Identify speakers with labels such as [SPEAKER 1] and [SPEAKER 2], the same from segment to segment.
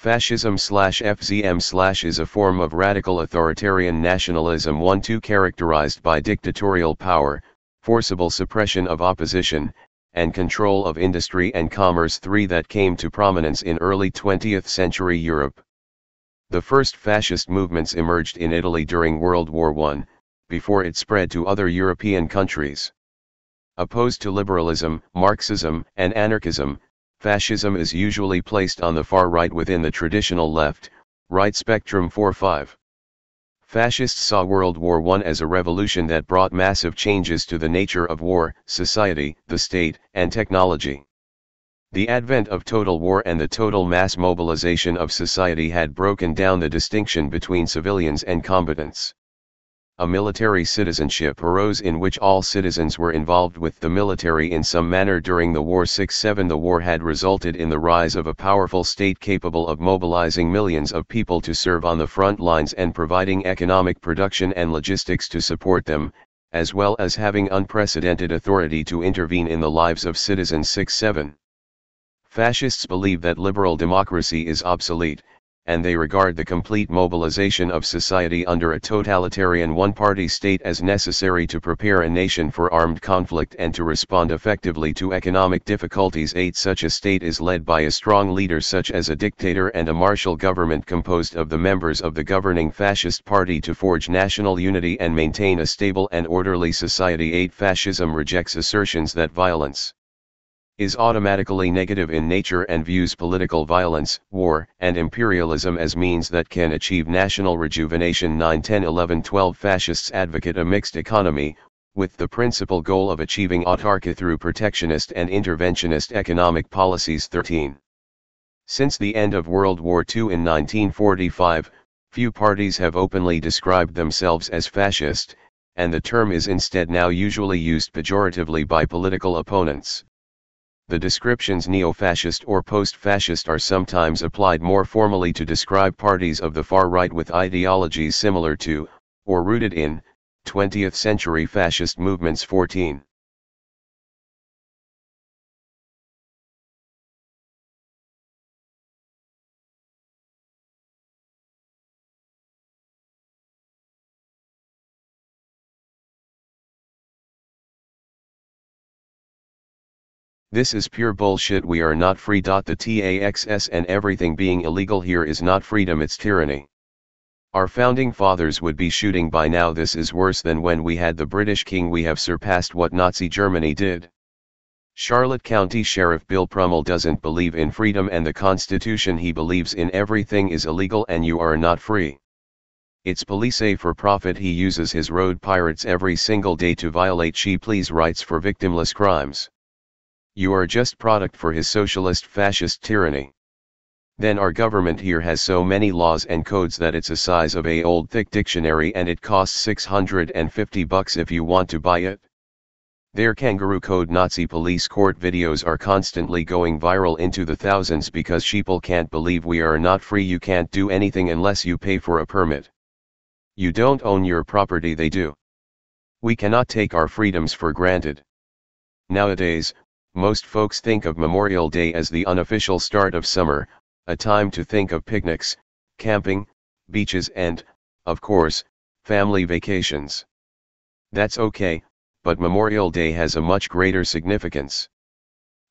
[SPEAKER 1] Fascism/FZM/ is a form of radical authoritarian nationalism 1-2 characterized by dictatorial power, forcible suppression of opposition, and control of industry and commerce 3 that came to prominence in early 20th century Europe. The first fascist movements emerged in Italy during World War I, before it spread to other European countries. Opposed to liberalism, Marxism, and anarchism, fascism is usually placed on the far right within the traditional left-right spectrum 4-5. Fascists saw World War I as a revolution that brought massive changes to the nature of war, society, the state, and technology. The advent of total war and the total mass mobilization of society had broken down the distinction between civilians and combatants. A military citizenship arose in which all citizens were involved with the military in some manner during the war. 6-7 The war had resulted in the rise of a powerful state capable of mobilizing millions of people to serve on the front lines and providing economic production and logistics to support them, as well as having unprecedented authority to intervene in the lives of citizens. 6-7 Fascists believe that liberal democracy is obsolete, and they regard the complete mobilization of society under a totalitarian one-party state as necessary to prepare a nation for armed conflict and to respond effectively to economic difficulties. 8 Such a state is led by a strong leader such as a dictator and a martial government composed of the members of the governing fascist party to forge national unity and maintain a stable and orderly society. 8 Fascism rejects assertions that violence is automatically negative in nature and views political violence, war, and imperialism as means that can achieve national rejuvenation. 9 10 11 12 Fascists advocate a mixed economy, with the principal goal of achieving autarky through protectionist and interventionist economic policies. 13 Since the end of World War II in 1945, few parties have openly described themselves as fascist, and the term is instead now usually used pejoratively by political opponents. The descriptions neo-fascist or post-fascist are sometimes applied more formally to describe parties of the far right with ideologies similar to, or rooted in, 20th century fascist movements. 14 This is pure bullshit. We are not free. The taxes and everything being illegal here is not freedom, it's tyranny. Our founding fathers would be shooting by now. This is worse than when we had the British King. We have surpassed what Nazi Germany did. Charlotte County Sheriff Bill Prummell doesn't believe in freedom and the Constitution. He believes in everything is illegal and you are not free. It's police for profit. He uses his road pirates every single day to violate she please rights for victimless crimes. You are just product for his socialist fascist tyranny. Then our government here has so many laws and codes that it's a size of a old thick dictionary and it costs $650 if you want to buy it. Their kangaroo code Nazi police court videos are constantly going viral into the thousands because sheeple can't believe we are not free. You can't do anything unless you pay for a permit. You don't own your property, they do. We cannot take our freedoms for granted. Nowadays, most folks think of Memorial Day as the unofficial start of summer, a time to think of picnics, camping, beaches and, of course, family vacations. That's okay, but Memorial Day has a much greater significance.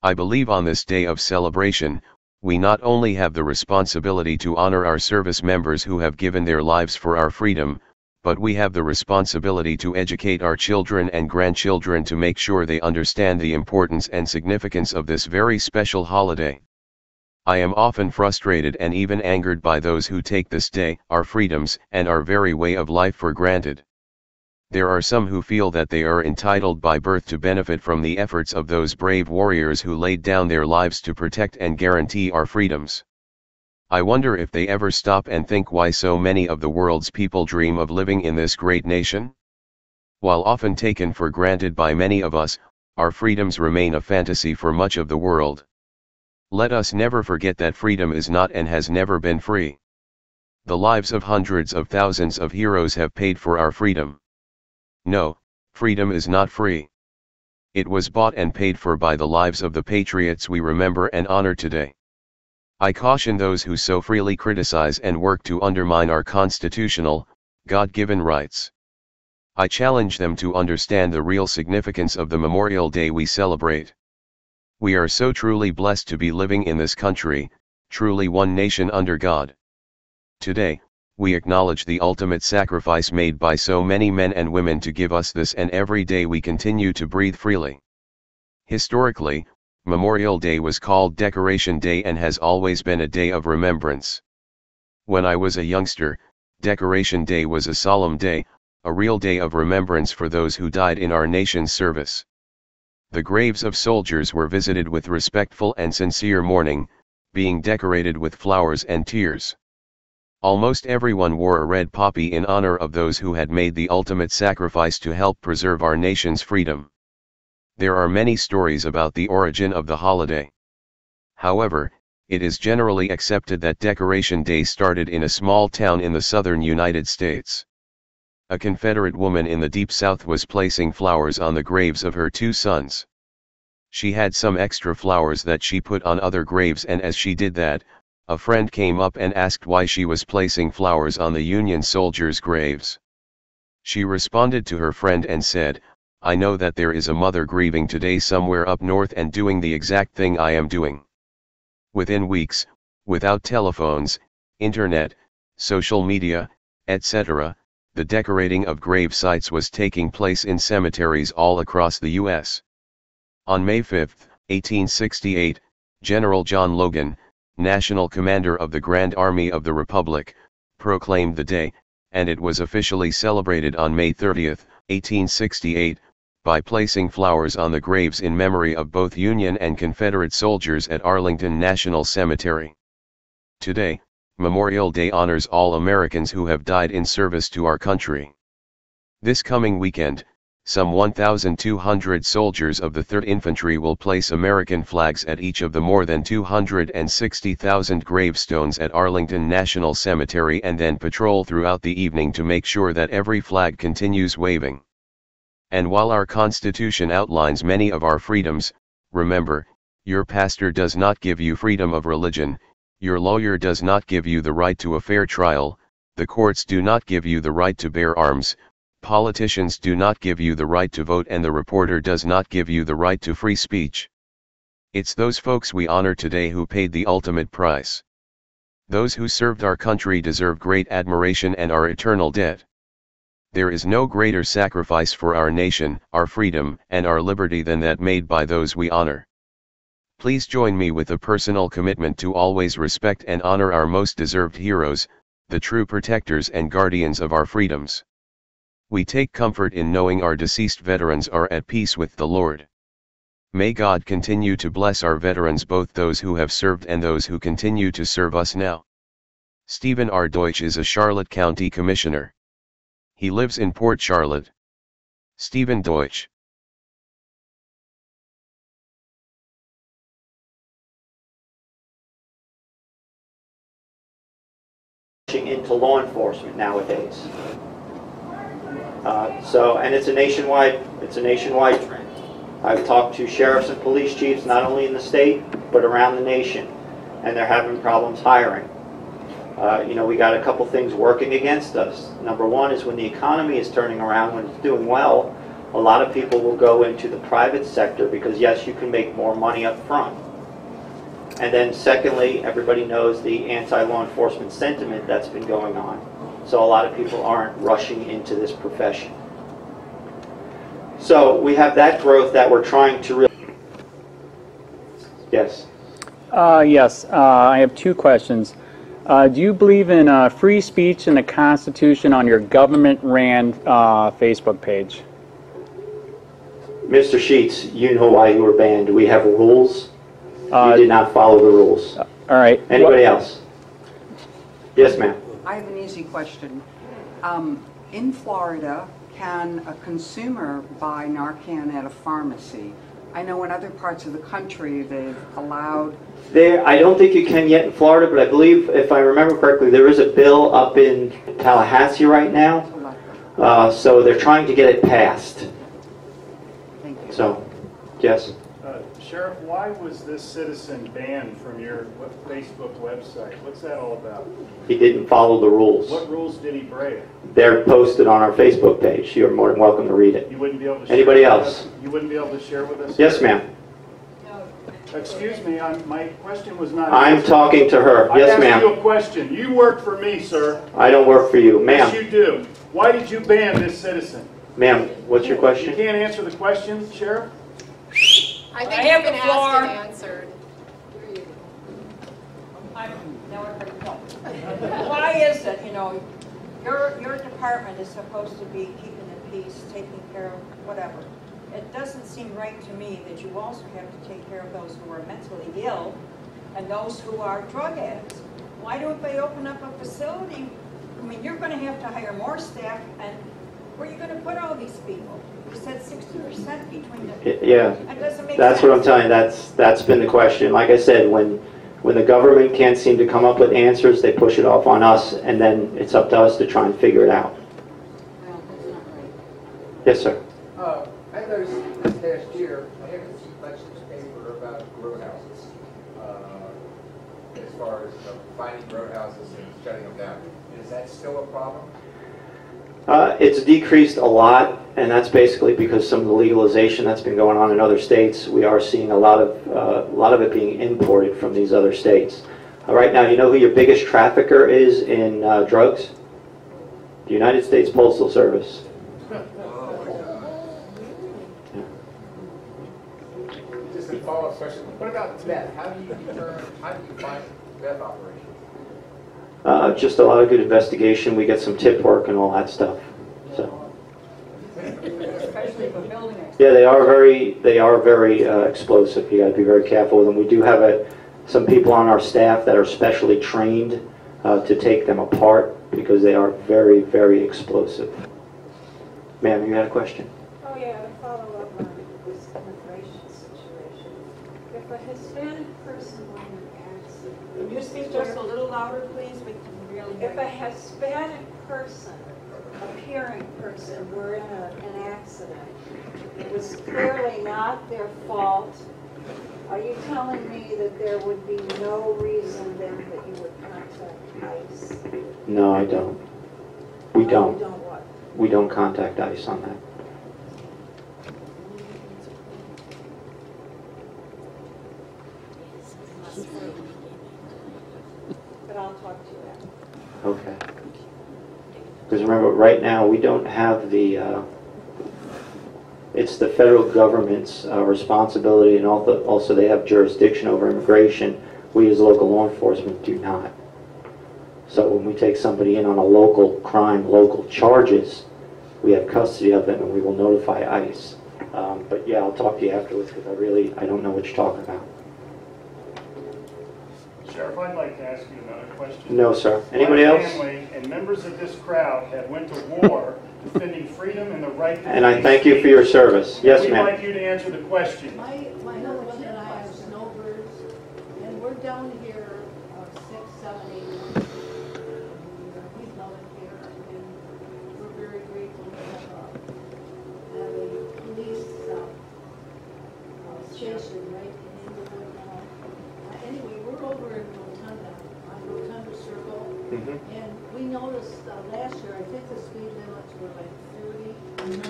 [SPEAKER 1] I believe on this day of celebration, we not only have the responsibility to honor our service members who have given their lives for our freedom, but we have the responsibility to educate our children and grandchildren to make sure they understand the importance and significance of this very special holiday. I am often frustrated and even angered by those who take this day, our freedoms, and our very way of life for granted. There are some who feel that they are entitled by birth to benefit from the efforts of those brave warriors who laid down their lives to protect and guarantee our freedoms. I wonder if they ever stop and think why so many of the world's people dream of living in this great nation? While often taken for granted by many of us, our freedoms remain a fantasy for much of the world. Let us never forget that freedom is not and has never been free. The lives of hundreds of thousands of heroes have paid for our freedom. No, freedom is not free. It was bought and paid for by the lives of the patriots we remember and honor today. I caution those who so freely criticize and work to undermine our constitutional, God-given rights. I challenge them to understand the real significance of the Memorial Day we celebrate. We are so truly blessed to be living in this country, truly one nation under God. Today, we acknowledge the ultimate sacrifice made by so many men and women to give us this, and every day we continue to breathe freely. Historically, Memorial Day was called Decoration Day and has always been a day of remembrance. When I was a youngster, Decoration Day was a solemn day, a real day of remembrance for those who died in our nation's service. The graves of soldiers were visited with respectful and sincere mourning, being decorated with flowers and tears. Almost everyone wore a red poppy in honor of those who had made the ultimate sacrifice to help preserve our nation's freedom. There are many stories about the origin of the holiday. However, it is generally accepted that Decoration Day started in a small town in the southern United States. A Confederate woman in the Deep South was placing flowers on the graves of her 2 sons. She had some extra flowers that she put on other graves, and as she did that, a friend came up and asked why she was placing flowers on the Union soldiers' graves. She responded to her friend and said, "I know that there is a mother grieving today somewhere up north and doing the exact thing I am doing." Within weeks, without telephones, internet, social media, etc., the decorating of grave sites was taking place in cemeteries all across the U.S. On May 5, 1868, General John Logan, National Commander of the Grand Army of the Republic, proclaimed the day, and it was officially celebrated on May 30, 1868, by placing flowers on the graves in memory of both Union and Confederate soldiers at Arlington National Cemetery. Today, Memorial Day honors all Americans who have died in service to our country. This coming weekend, some 1,200 soldiers of the 3rd Infantry will place American flags at each of the more than 260,000 gravestones at Arlington National Cemetery and then patrol throughout the evening to make sure that every flag continues waving. And while our Constitution outlines many of our freedoms, remember, your pastor does not give you freedom of religion, your lawyer does not give you the right to a fair trial, the courts do not give you the right to bear arms, politicians do not give you the right to vote, and the reporter does not give you the right to free speech. It's those folks we honor today who paid the ultimate price. Those who served our country deserve great admiration and our eternal debt. There is no greater sacrifice for our nation, our freedom, and our liberty than that made by those we honor. Please join me with a personal commitment to always respect and honor our most deserved heroes, the true protectors and guardians of our freedoms. We take comfort in knowing our deceased veterans are at peace with the Lord. May God continue to bless our veterans, both those who have served and those who continue to serve us now. Stephen R. Deutsch is a Charlotte County Commissioner. He lives in Port Charlotte. Stephen Deutsch.
[SPEAKER 2] Into law enforcement nowadays. And it's a nationwide trend. I've talked to sheriffs and police chiefs not only in the state but around the nation, and they're having problems hiring. We got a couple things working against us. Number one is when the economy is turning around, when it's doing well, a lot of people will go into the private sector because yes, you can make more money up front. And then secondly, everybody knows the anti-law enforcement sentiment that's been going on. So a lot of people aren't rushing into this profession. So we have that growth that we're trying to really... Yes?
[SPEAKER 3] Yes, I have 2 questions. Do you believe in free speech and the Constitution on your government-ran Facebook page?
[SPEAKER 2] Mr. Sheets, you know why you were banned. Do we have rules? You did not follow the rules.
[SPEAKER 3] All right.
[SPEAKER 2] Anybody else? Yes, ma'am.
[SPEAKER 4] I have an easy question. In Florida, can a consumer buy Narcan at a pharmacy? I know in other parts of the country they've allowed...
[SPEAKER 2] I don't think you can yet in Florida, but I believe, if I remember correctly, there is a bill up in Tallahassee right now. So they're trying to get it passed.
[SPEAKER 4] Thank you.
[SPEAKER 2] So, yes?
[SPEAKER 5] Sheriff, why was this citizen banned from your Facebook website? What's that all about?
[SPEAKER 2] He didn't follow the rules.
[SPEAKER 5] What rules did he break?
[SPEAKER 2] They're posted on our Facebook page. You're more than welcome to read it.
[SPEAKER 5] You wouldn't be able to share
[SPEAKER 2] Anybody
[SPEAKER 5] with
[SPEAKER 2] else?
[SPEAKER 5] us? You wouldn't be able to share with us?
[SPEAKER 2] Yes, ma'am.
[SPEAKER 5] Excuse me, my question was not...
[SPEAKER 2] I'm talking to her. Yes,
[SPEAKER 5] I asked you
[SPEAKER 2] ma'am.
[SPEAKER 5] a question. You work for me, sir.
[SPEAKER 2] I don't work for you.
[SPEAKER 5] Yes,
[SPEAKER 2] Ma'am.
[SPEAKER 5] you do. Why did you ban this citizen?
[SPEAKER 2] Ma'am, what's your
[SPEAKER 5] You
[SPEAKER 2] question?
[SPEAKER 5] can't answer the question, Sheriff?
[SPEAKER 6] I think you've been asked and answered.
[SPEAKER 7] Why is it, your department is supposed to be keeping the peace, taking care of whatever. It doesn't seem right to me that you also have to take care of those who are mentally ill and those who are drug addicts. Why don't they open up a facility? I mean, you're going to have to hire more staff, and where are you going to put all these people? You said 60% between the...
[SPEAKER 2] Yeah.
[SPEAKER 7] That doesn't make
[SPEAKER 2] That's
[SPEAKER 7] sense.
[SPEAKER 2] what I'm telling you. That's been the question. Like I said, when the government can't seem to come up with answers, they push it off on us, and then it's up to us to try and figure it out.
[SPEAKER 7] Well, that's not right.
[SPEAKER 2] Yes, sir.
[SPEAKER 8] I noticed this past year, I haven't seen much in the paper about roadhouses, as far as finding roadhouses and shutting them down. Is that still a problem?
[SPEAKER 2] It's decreased a lot, and that's basically because some of the legalization that's been going on in other states. We are seeing a lot of it being imported from these other states. Right now, you know who your biggest trafficker is in drugs? The United States Postal Service.
[SPEAKER 8] Just a follow-up question. What about meth? How do you find meth operations?
[SPEAKER 2] Just a lot of good investigation. We get some tip work and all that stuff. So.
[SPEAKER 7] Especially for building it.
[SPEAKER 2] Yeah, they are very explosive. You got to be very careful with them. We do have some people on our staff that are specially trained to take them apart because they are very, very explosive. Ma'am, you had a question?
[SPEAKER 9] Oh yeah, to follow up on this immigration situation. If a Hispanic person were in an accident,
[SPEAKER 7] Can you speak just a little louder, please? We can really hear
[SPEAKER 9] if
[SPEAKER 7] you.
[SPEAKER 9] a Hispanic person, appearing person, were in an accident, it was clearly not their fault, are you telling me that there would be no reason then that you would contact ICE?
[SPEAKER 2] No, I don't. We
[SPEAKER 9] You
[SPEAKER 2] don't.
[SPEAKER 9] don't what?
[SPEAKER 2] We don't contact ICE on that.
[SPEAKER 9] But I'll talk to you after.
[SPEAKER 2] Okay. Because remember, right now, we don't have it's the federal government's responsibility, and also they have jurisdiction over immigration. We as local law enforcement do not. So when we take somebody in on a local crime, local charges, we have custody of them and we will notify ICE. But yeah, I'll talk to you afterwards because I don't know what you're talking about.
[SPEAKER 5] Sheriff, I'd like to ask you another question.
[SPEAKER 2] No, sir. Anybody
[SPEAKER 5] My
[SPEAKER 2] else?
[SPEAKER 5] family and members of this crowd have went to war defending freedom and the right to
[SPEAKER 2] And I
[SPEAKER 5] free
[SPEAKER 2] thank you for your service. Yes,
[SPEAKER 5] We'd
[SPEAKER 2] ma'am.
[SPEAKER 5] like you to answer the question.
[SPEAKER 10] My husband and I are snowbirds, and we're down here 6, 7, 8 months. We love it here, and we're very grateful to have a police station right in Inglewood now. Anyway, we're over in Rotunda, on Rotunda Circle, and we noticed last year, I think the speed limits were like 30.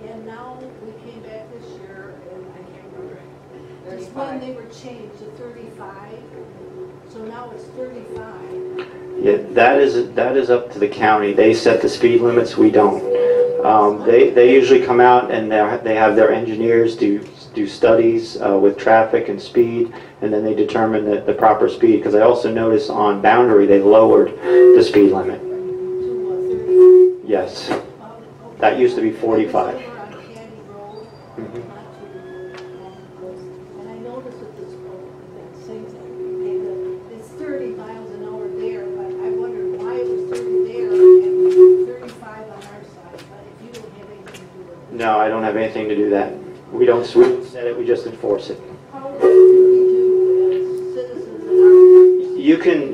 [SPEAKER 10] And now we came back this year, and I can't remember. It's when they were changed to 35, so now it's 35.
[SPEAKER 2] Yeah, that is up to the county. They set the speed limits. We don't. They usually come out and they have their engineers do studies with traffic and speed, and then they determine the proper speed. Because I also noticed on Boundary they lowered the speed limit.
[SPEAKER 10] To 30.
[SPEAKER 2] Yes, that used to be 45.
[SPEAKER 10] Over on Candy Road, not too long ago, and I noticed that this road, that same thing, okay, it's 30 miles an hour there, but I wondered why it was 30 there and 35 on our side, but if you don't have anything to do with it.
[SPEAKER 2] No, I don't have anything to do that. We don't set it. We just enforce it.
[SPEAKER 10] How do we do as citizens in our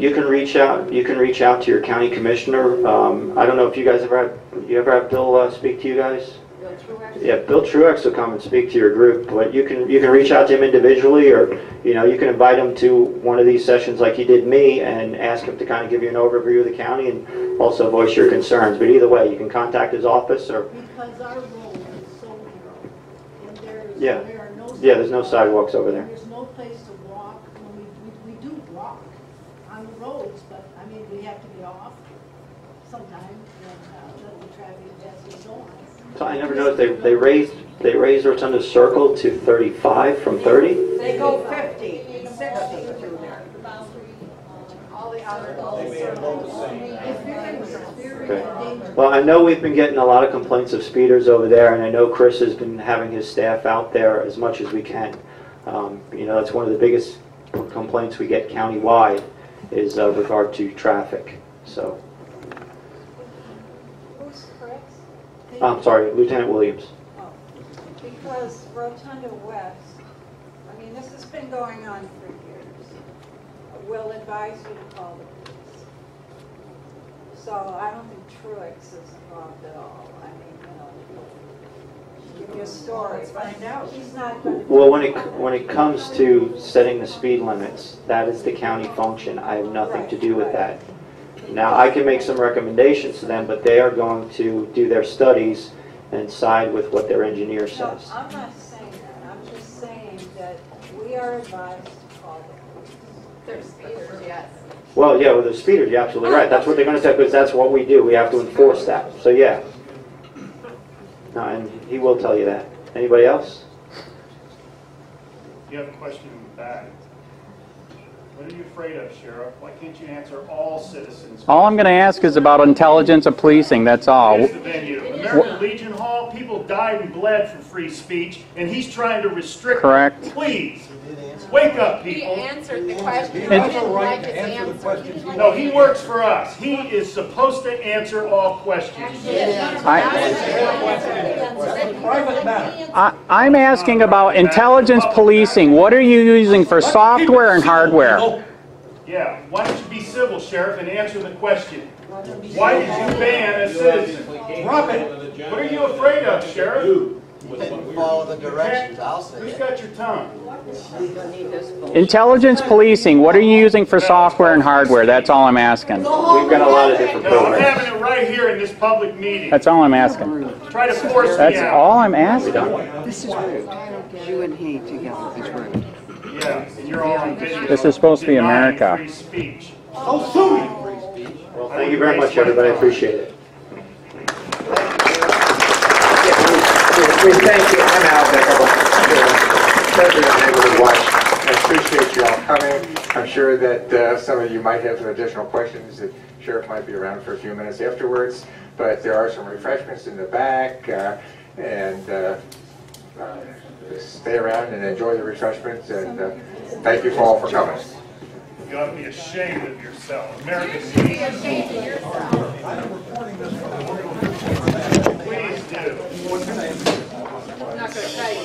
[SPEAKER 2] You can reach out. You can reach out to your county commissioner. I don't know if you guys ever have Bill speak to you guys.
[SPEAKER 7] Go through
[SPEAKER 2] Yeah, Bill Truex will come and speak to your group, but you can reach out to him individually, or you can invite him to one of these sessions like he did me and ask him to kind of give you an overview of the county and also voice your concerns. But either way, you can contact his office or.
[SPEAKER 10] Because our road is so narrow, and
[SPEAKER 2] there
[SPEAKER 10] are no
[SPEAKER 2] there's no sidewalks over there.
[SPEAKER 10] There's no place to walk. We do walk on the roads, but I mean we have to get off sometimes and let the traffic pass and so on.
[SPEAKER 2] So I never noticed they raised Rotunda's circle to 35 from 30.
[SPEAKER 7] They go 50, 60 through there.
[SPEAKER 6] All the other
[SPEAKER 2] Okay. Well, I know we've been getting a lot of complaints of speeders over there, and I know Chris has been having his staff out there as much as we can. That's one of the biggest complaints we get countywide is regard to traffic. So.
[SPEAKER 9] Who's Chris?
[SPEAKER 2] I'm sorry, Lieutenant Williams.
[SPEAKER 9] Oh, because Rotunda West, I mean, this has been going on for years. We'll advise you to call the police. So I don't think Truex is involved at all. I mean, give me a story.
[SPEAKER 7] Let's find out.
[SPEAKER 9] He's not going to.
[SPEAKER 2] Well, when it comes to setting the speed limits, that is the county function. I have nothing to do with that. Now, I can make some recommendations to them, but they are going to do their studies and side with what their engineer says.
[SPEAKER 9] No, I'm not saying that. I'm just saying that we are advised to call the police.
[SPEAKER 6] They're speeders, yes.
[SPEAKER 2] Well, yeah, with the speeders, you're absolutely right. That's what they're going to say, because that's what we do. We have to enforce that. So, yeah. No, and he will tell you that. Anybody else?
[SPEAKER 5] You have a question in the back. What are you afraid of, Sheriff? Why can't you answer all citizens?
[SPEAKER 3] All I'm going to ask is about intelligence of policing, that's all.
[SPEAKER 5] Here's the venue. American Legion Hall, people died and bled for free speech, and he's trying to restrict
[SPEAKER 3] Correct.
[SPEAKER 5] it. Please, wake up,
[SPEAKER 6] He
[SPEAKER 5] people.
[SPEAKER 6] answered the question. He didn't like his answer.
[SPEAKER 5] No, he works for us. He is supposed to answer all questions.
[SPEAKER 3] I'm asking about intelligence policing. What are you using for software and hardware?
[SPEAKER 5] Yeah, why don't you be civil, Sheriff, and answer the question? Why did you ban a citizen? Drop it. What are you afraid of, Sheriff?
[SPEAKER 11] Follow the directions, I'll say.
[SPEAKER 5] Who's got your tongue?
[SPEAKER 3] Intelligence policing, what are you using for software and hardware? That's all I'm asking.
[SPEAKER 2] We've got a lot of different
[SPEAKER 5] No, I'm
[SPEAKER 2] programs.
[SPEAKER 5] having it right here in this public meeting.
[SPEAKER 3] That's all I'm asking.
[SPEAKER 5] Try to force me
[SPEAKER 3] That's
[SPEAKER 5] out.
[SPEAKER 3] all I'm asking.
[SPEAKER 4] This is rude. You and he together is rude.
[SPEAKER 5] Yeah, and you're all on video.
[SPEAKER 3] This is supposed to be
[SPEAKER 5] denying
[SPEAKER 3] America.
[SPEAKER 5] Free speech. So sue me.
[SPEAKER 2] Well, thank you very much, everybody. I appreciate it.
[SPEAKER 8] We thank you. I'm Al Bickle, President of Neighborhood Watch. I appreciate you all coming. I'm sure that some of you might have some additional questions. The sheriff might be around for a few minutes afterwards, but there are some refreshments in the back, and stay around and enjoy the refreshments, and thank you all for coming.
[SPEAKER 5] You ought to be ashamed of yourself. American
[SPEAKER 6] You should be
[SPEAKER 5] Legion.
[SPEAKER 6] ashamed of yourself.
[SPEAKER 5] Please do.
[SPEAKER 6] I'm not going to tell you.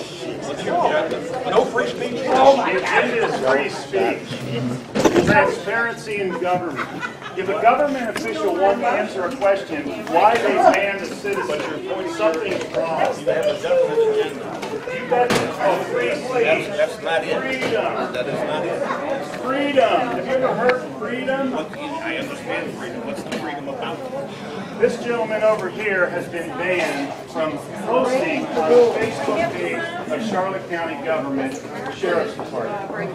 [SPEAKER 11] No free speech.
[SPEAKER 5] The agenda is free speech. Transparency in government. If a government official won't answer a question, why they ban a citizen, something's wrong. You bet. Oh, free speech.
[SPEAKER 11] That's not it.
[SPEAKER 5] Freedom.
[SPEAKER 11] That is not it.
[SPEAKER 5] Freedom. Have you ever heard of freedom?
[SPEAKER 11] I understand freedom. What's the freedom about?
[SPEAKER 5] This gentleman over here has been banned from posting on the Facebook page of Charlotte County Government Sheriff's Department.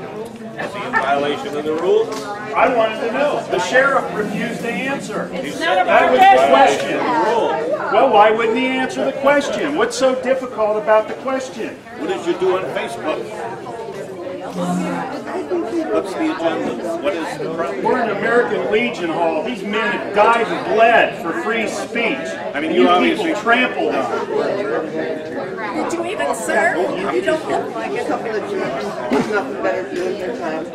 [SPEAKER 11] Is he in violation of the rules?
[SPEAKER 5] I wanted to know. The sheriff refused to answer.
[SPEAKER 11] None of
[SPEAKER 5] That was the question. Well, why wouldn't he answer the question? What's so difficult about the question?
[SPEAKER 11] What did you do on Facebook? What's the agenda? What is the problem?
[SPEAKER 5] We're in American Legion Hall. These men have died and bled for free speech.
[SPEAKER 11] I mean,
[SPEAKER 5] you
[SPEAKER 11] you
[SPEAKER 5] people
[SPEAKER 11] obviously
[SPEAKER 5] trampled on.
[SPEAKER 12] Did you even serve? You don't look like a couple of Jews. There's nothing better to do in your time.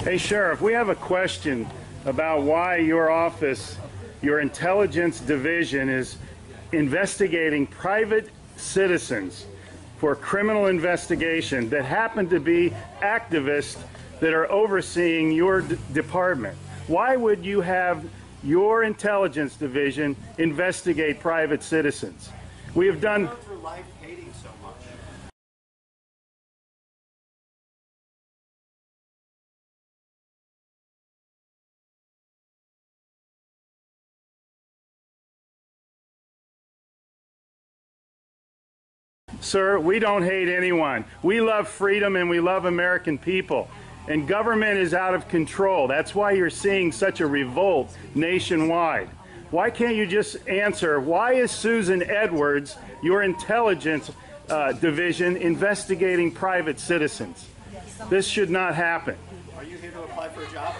[SPEAKER 5] Hey, Sheriff, we have a question about why your office, your intelligence division, is investigating private citizens for criminal investigation that happen to be activists that are overseeing your department. Why would you have your intelligence division investigate private citizens? We have done... Sir, we don't hate anyone. We love freedom and we love American people. And government is out of control. That's why you're seeing such a revolt nationwide. Why can't you just answer, why is Susan Edwards, your intelligence division, investigating private citizens? This should not happen.
[SPEAKER 13] Are you here to apply for a job?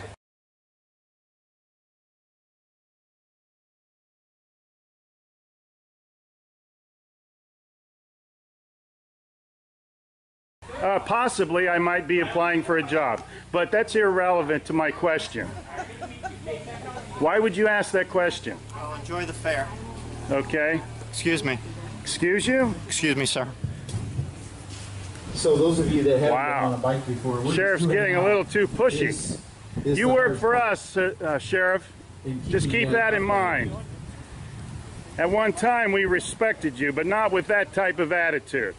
[SPEAKER 5] Possibly I might be applying for a job, but that's irrelevant to my question. Why would you ask that question?
[SPEAKER 13] Well, enjoy the fair.
[SPEAKER 5] Okay.
[SPEAKER 13] Excuse me.
[SPEAKER 5] Excuse you?
[SPEAKER 13] Excuse me, sir.
[SPEAKER 14] So those of you that haven't been on a bike before,
[SPEAKER 5] Sheriff's getting a little too pushy. You work for us, Sheriff. Just keep that in mind. At one time we respected you, but not with that type of attitude.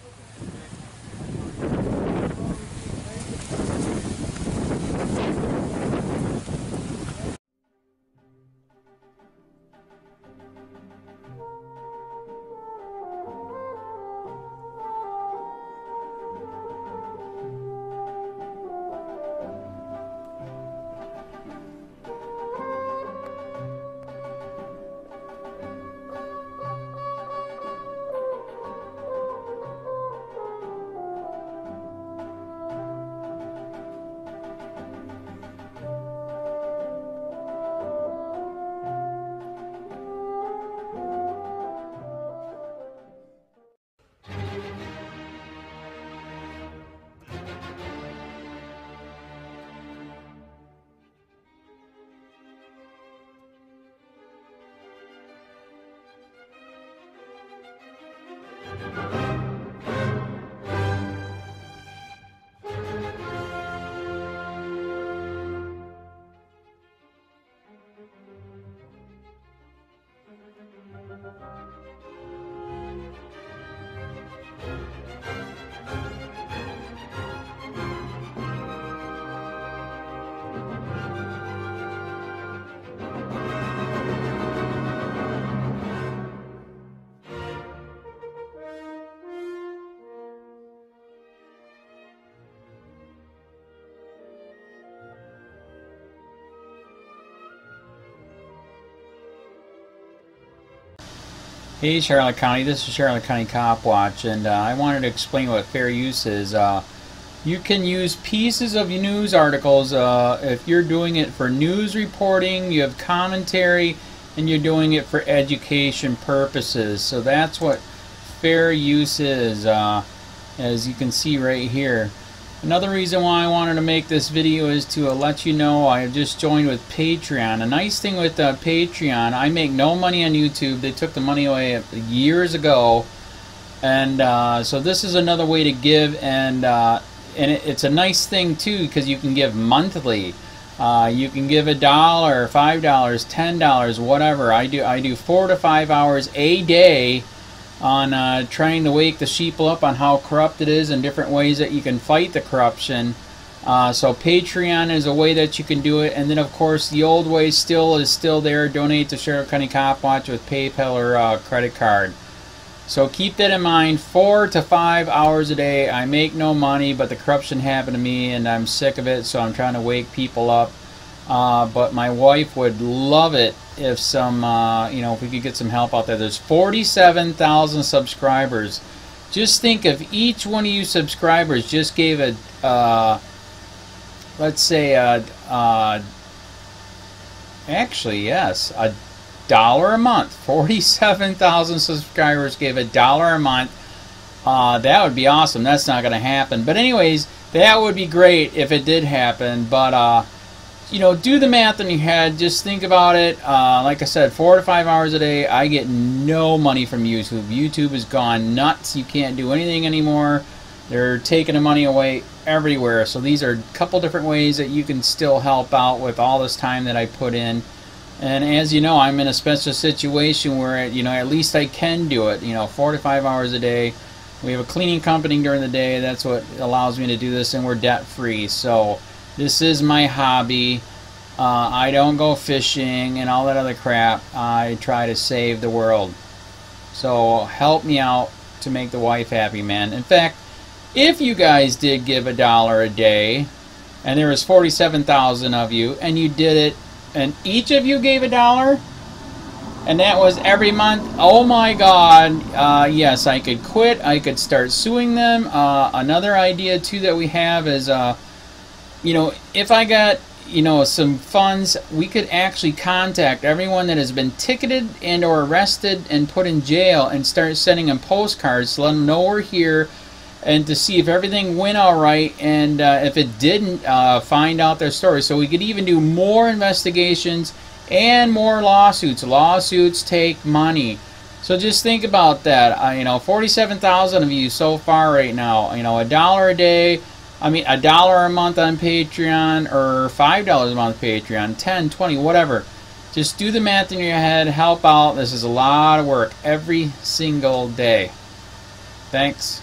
[SPEAKER 3] Hey Charlotte County, this is Charlotte County COPWATCH, and I wanted to explain what fair use is. You can use pieces of news articles if you're doing it for news reporting, you have commentary, and you're doing it for education purposes. So that's what fair use is, as you can see right here. Another reason why I wanted to make this video is to let you know I have just joined with Patreon. A nice thing with Patreon, I make no money on YouTube. They took the money away years ago, and so this is another way to give, and it's a nice thing too because you can give monthly. You can give $1, $5, $10, whatever. I do 4 to 5 hours a day on trying to wake the sheeple up on how corrupt it is and different ways that you can fight the corruption. So Patreon is a way that you can do it, and then of course the old way is still there. Donate to Sheriff County COPWATCH with PayPal or credit card. So keep that in mind. 4 to 5 hours a day. I make no money, but the corruption happened to me and I'm sick of it, so I'm trying to wake people up. But my wife would love it if if we could get some help out there. There's 47,000 subscribers. Just think if each one of you subscribers just gave let's say actually yes, $1 a month. 47,000 subscribers gave $1 a month. That would be awesome. That's not going to happen. But anyways, That would be great if it did happen, but you know, do the math in your head. Just think about it. Like I said, 4 to 5 hours a day. I get no money from YouTube. YouTube has gone nuts. You can't do anything anymore. They're taking the money away everywhere. So these are a couple different ways that you can still help out with all this time that I put in. And as you know, I'm in a special situation where, you know, at least I can do it. You know, 4 to 5 hours a day. We have a cleaning company during the day. That's what allows me to do this, and we're debt free. So this is my hobby. I don't go fishing and all that other crap. I try to save the world. So help me out to make the wife happy, man. In fact, if you guys did give $1 a day, and there was 47,000 of you, and you did it, and each of you gave $1, and that was every month, oh my God, yes, I could quit. I could start suing them. Another idea too that we have is, you know, if I got, you know, some funds, we could actually contact everyone that has been ticketed and or arrested and put in jail and start sending them postcards to let them know we're here, and to see if everything went all right, and if it didn't, find out their story. So we could even do more investigations and more lawsuits. Lawsuits take money. So just think about that. You know, 47,000 of you so far right now. You know, $1 a day. I mean, $1 a month on Patreon, or $5 a month Patreon, 10, 20, whatever. Just do the math in your head. Help out. This is a lot of work every single day. Thanks.